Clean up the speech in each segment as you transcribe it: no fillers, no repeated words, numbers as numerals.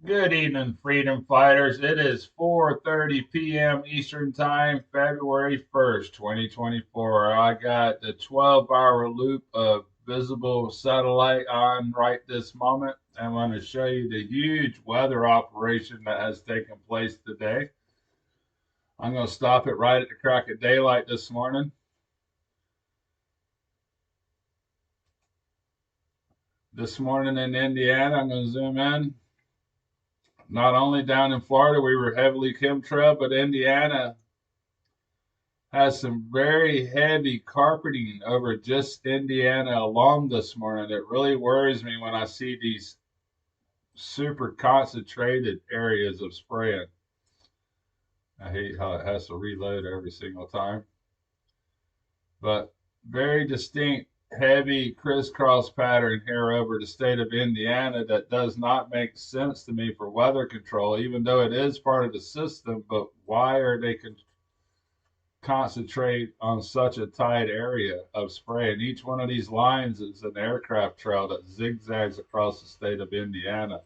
Good evening, freedom fighters. It is 4:30 p.m. Eastern Time, February 1st, 2024. I got the 12-hour loop of visible satellite on right this moment. I'm going to show you the huge weather operation that has taken place today. I'm going to stop it right at the crack of daylight this morning. This morning in Indiana, I'm going to zoom in. Not only down in Florida, we were heavily chemtrail, but Indiana has some very heavy carpeting over just Indiana alone this morning. It really worries me when I see these super concentrated areas of spraying. I hate how it has to reload every single time. But very distinct, heavy crisscross pattern here over the state of Indiana that does not make sense to me for weather control, even though it is part of the system. But why are they concentrate on such a tight area of spray? And each one of these lines is an aircraft trail that zigzags across the state of Indiana.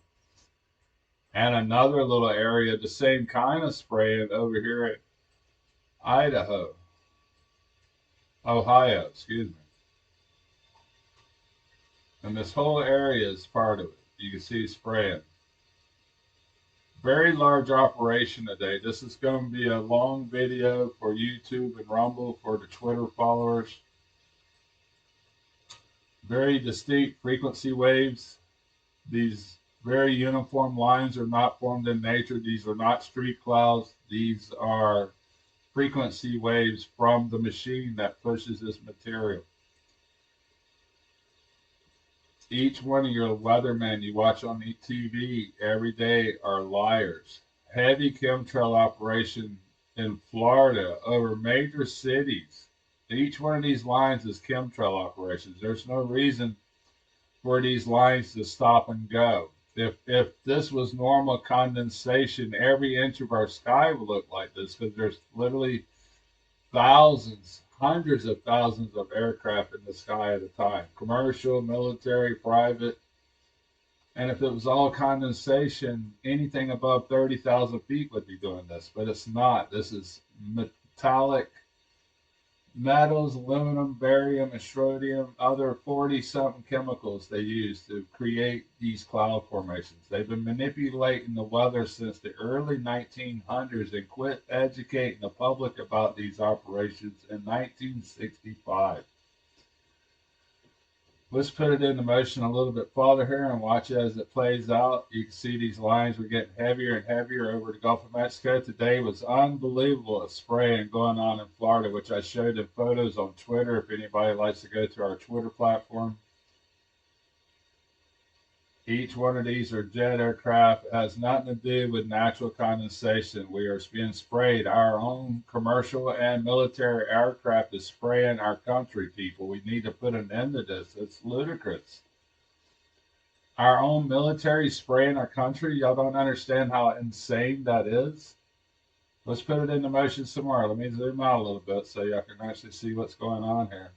And another little area, the same kind of spraying over here in Ohio, excuse me. And this whole area is part of it. You can see spraying. Very large operation today. This is going to be a long video for YouTube and Rumble for the Twitter followers. Very distinct frequency waves. These very uniform lines are not formed in nature. These are not street clouds. These are frequency waves from the machine that pushes this material. Each one of your weathermen you watch on the TV every day are liars. Heavy chemtrail operation in Florida over major cities. Each one of these lines is chemtrail operations. There's no reason for these lines to stop and go. If this was normal condensation, every inch of our sky would look like this, because there's literally thousands, hundreds of thousands of aircraft in the sky at a time, commercial, military, private. And if it was all condensation, anything above 30,000 feet would be doing this, but it's not. This is metallic metals, aluminum, barium, and strontium, other 40-something chemicals they use to create these cloud formations. They've been manipulating the weather since the early 1900s and quit educating the public about these operations in 1965. Let's put it into motion a little bit farther here and watch as it plays out. You can see these lines were getting heavier and heavier over the Gulf of Mexico. Today was unbelievable spraying going on in Florida, which I showed in photos on Twitter. If anybody likes to go to our Twitter platform, each one of these are jet aircraft. It has nothing to do with natural condensation. We are being sprayed. Our own commercial and military aircraft is spraying our country, people. We need to put an end to this. It's ludicrous. Our own military spraying our country. Y'all don't understand how insane that is. Let's put it into motion some more. Let me zoom out a little bit so y'all can actually see what's going on here.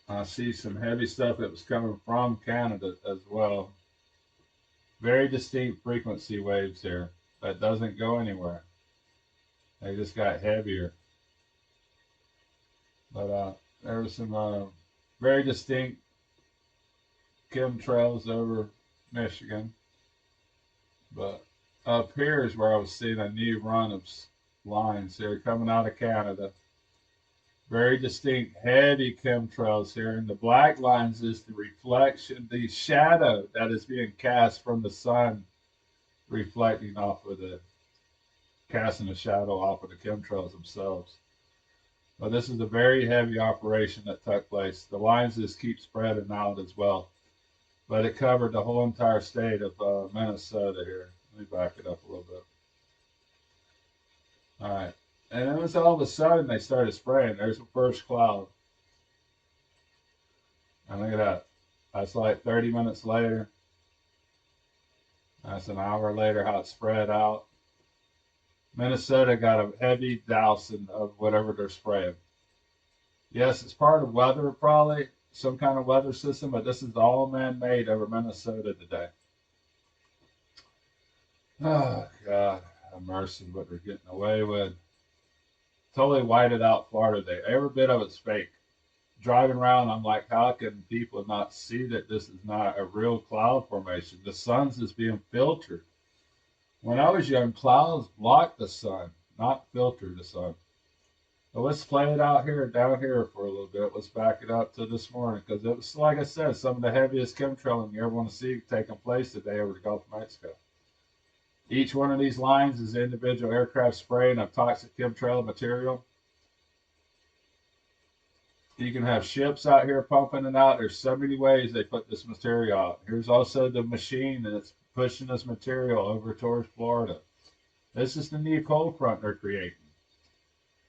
I see some heavy stuff that was coming from Canada as well. Very distinct frequency waves here. That doesn't go anywhere. They just got heavier. But there was some very distinct chemtrails over Michigan. But up here is where I was seeing a new run of lines here coming out of Canada. Very distinct, heavy chemtrails here. And the black lines is the reflection, the shadow that is being cast from the sun, reflecting off of the, casting a shadow off of the chemtrails themselves. But this is a very heavy operation that took place. The lines just keep spreading out as well. But it covered the whole entire state of Minnesota here. Let me back it up a little bit. All right. And then was all of a sudden they started spraying. There's the first cloud. And look at that. That's like 30 minutes later. That's an hour later how it spread out. Minnesota got a heavy dousing of whatever they're spraying. Yes, it's part of weather probably, some kind of weather system, but this is all man-made over Minnesota today. Oh, God, have mercy what they're getting away with. Totally whited out Florida today. Every bit of it's fake. Driving around, I'm like, how can people not see that this is not a real cloud formation? The sun's just being filtered. When I was young, clouds blocked the sun, not filtered the sun. But let's play it out here, down here for a little bit. Let's back it up to this morning because it was, like I said, some of the heaviest chemtrailing you ever want to see taking place today over the Gulf of Mexico. Each one of these lines is individual aircraft spraying of toxic chemtrail material. You can have ships out here pumping it out. There's so many ways they put this material out. Here's also the machine that's pushing this material over towards Florida. This is the new cold front they're creating.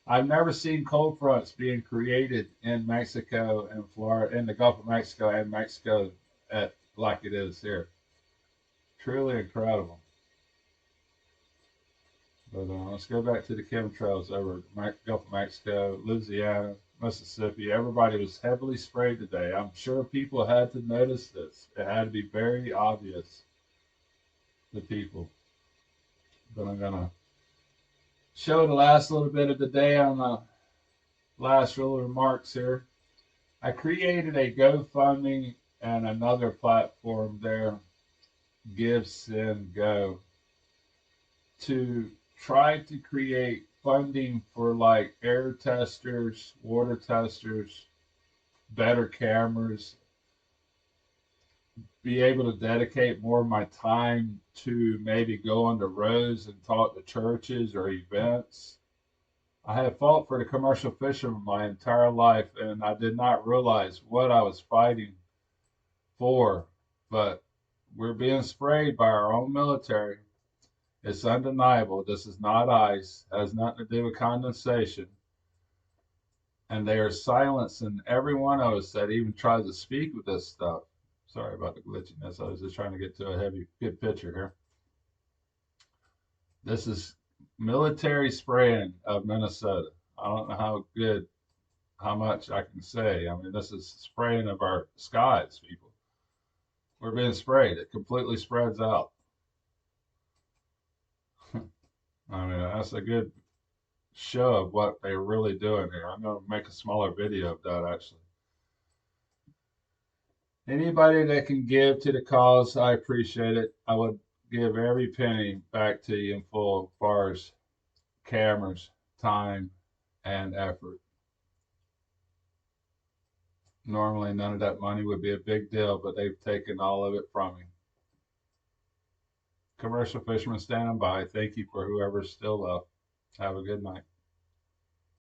I've never seen cold fronts being created in Mexico and Florida, in the Gulf of Mexico and Mexico like it is here. Truly incredible. But let's go back to the chemtrails over Gulf of Mexico, Louisiana, Mississippi. Everybody was heavily sprayed today. I'm sure people had to notice this. It had to be very obvious to people. But I'm going to show the last little bit of the day on the last little remarks here. I created a GoFundMe and another platform there, Give, Send, Go, to try to create funding for like air testers, water testers, better cameras, be able to dedicate more of my time to maybe go on the roads and talk to churches or events. I have fought for the commercial fishermen my entire life, and I did not realize what I was fighting for, but we're being sprayed by our own military. It's undeniable. This is not ice. It has nothing to do with condensation. And they are silencing every one of us that even tries to speak with this stuff. Sorry about the glitchiness. I was just trying to get to a good picture here. This is military spraying of Minnesota. I don't know how much I can say. I mean, this is spraying of our skies, people. We're being sprayed. It completely spreads out. I mean, that's a good show of what they're really doing here. I'm going to make a smaller video of that, actually. Anybody that can give to the cause, I appreciate it. I would give every penny back to you in full as far as cameras, time, and effort. Normally, none of that money would be a big deal, but they've taken all of it from me. Commercial fishermen standing by. Thank you for whoever's still left. Have a good night.